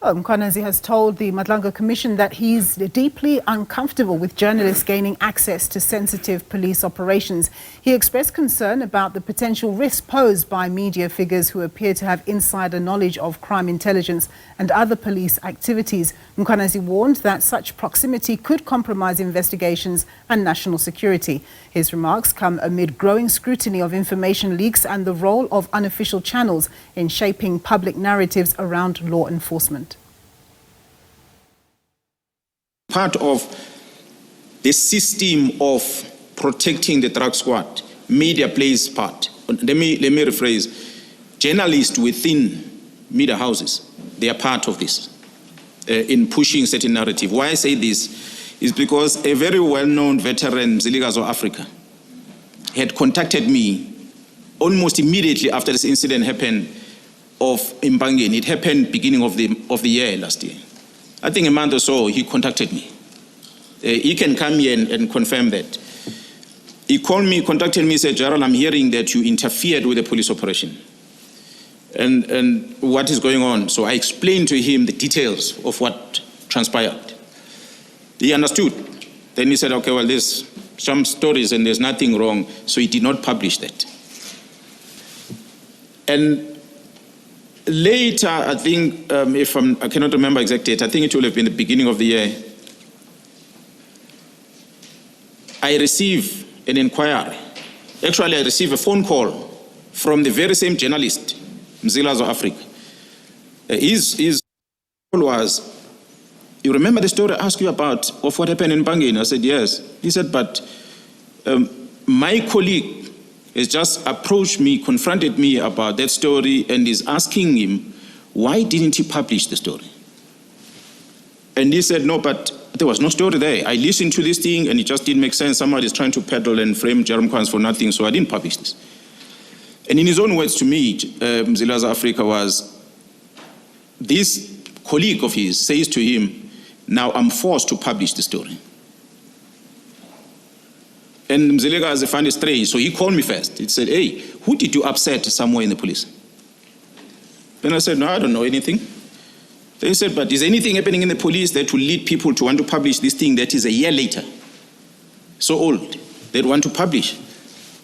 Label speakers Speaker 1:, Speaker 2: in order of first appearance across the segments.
Speaker 1: Mkhwanazi has told the Madlanga Commission that he's deeply uncomfortable with journalists gaining access to sensitive police operations. He expressed concern about the potential risk posed by media figures who appear to have insider knowledge of crime intelligence and other police activities. Mkhwanazi warned that such proximity could compromise investigations and national security. His remarks come amid growing scrutiny of information leaks and the role of unofficial channels in shaping public narratives around law enforcement.
Speaker 2: Part of the system of protecting the drug squad, media plays part. Let me rephrase. Journalists within media houses, they are part of this in pushing certain narrative. Why I say this is because a very well-known veteran, Mkhwanazi of Africa, had contacted me almost immediately after this incident happened of Mbangeni. It happened beginning of the year last year. I think a month or so, he contacted me. He can come here and confirm that. He called me, contacted me, said, Gerald, I'm hearing that you interfered with the police operation. And what is going on? So I explained to him the details of what transpired. He understood. Then he said, okay, well, there's some stories and there's nothing wrong. So he did not publish that. And later, I think, I cannot remember exact date, I think it will have been the beginning of the year, I received an inquiry. Actually, I received a phone call from the very same journalist, Mkhwanazi of Africa. His call was, you remember the story I asked you about of what happened in Mbangeni? I said, yes. He said, but my colleague has just approached me, confronted me about that story and is asking him, why didn't he publish the story? And he said, no, but there was no story there. I listened to this thing and it just didn't make sense. Somebody is trying to peddle and frame Jerome Mkhwanazi for nothing, so I didn't publish this. And in his own words to me, Mkhwanazi of Africa was, this colleague of his says to him, now I'm forced to publish the story. And Mkhwanazi found it strange, so he called me first. He said, hey, who did you upset somewhere in the police? Then I said, no, I don't know anything. Then he said, but is anything happening in the police that will lead people to want to publish this thing that is a year later, so old, they'd want to publish?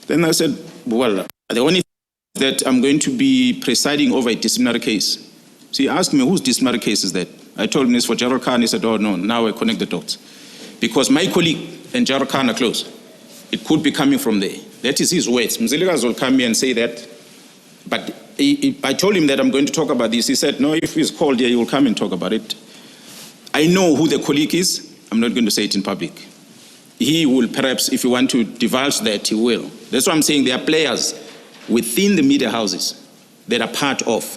Speaker 2: Then I said, well, the only thing that I'm going to be presiding over a disciplinary case. So he asked me, whose disciplinary case is that? I told him it's for Gerald Khan. He said, oh no, now I connect the dots. Because my colleague and Gerald Khan are close. It could be coming from there. That is his words. Mkhwanazi will come here and say that. But I told him that I'm going to talk about this. He said, no, if he's called here, he will come and talk about it. I know who the colleague is. I'm not going to say it in public. He will perhaps, if you want to divulge that, he will. That's why I'm saying there are players within the media houses that are part of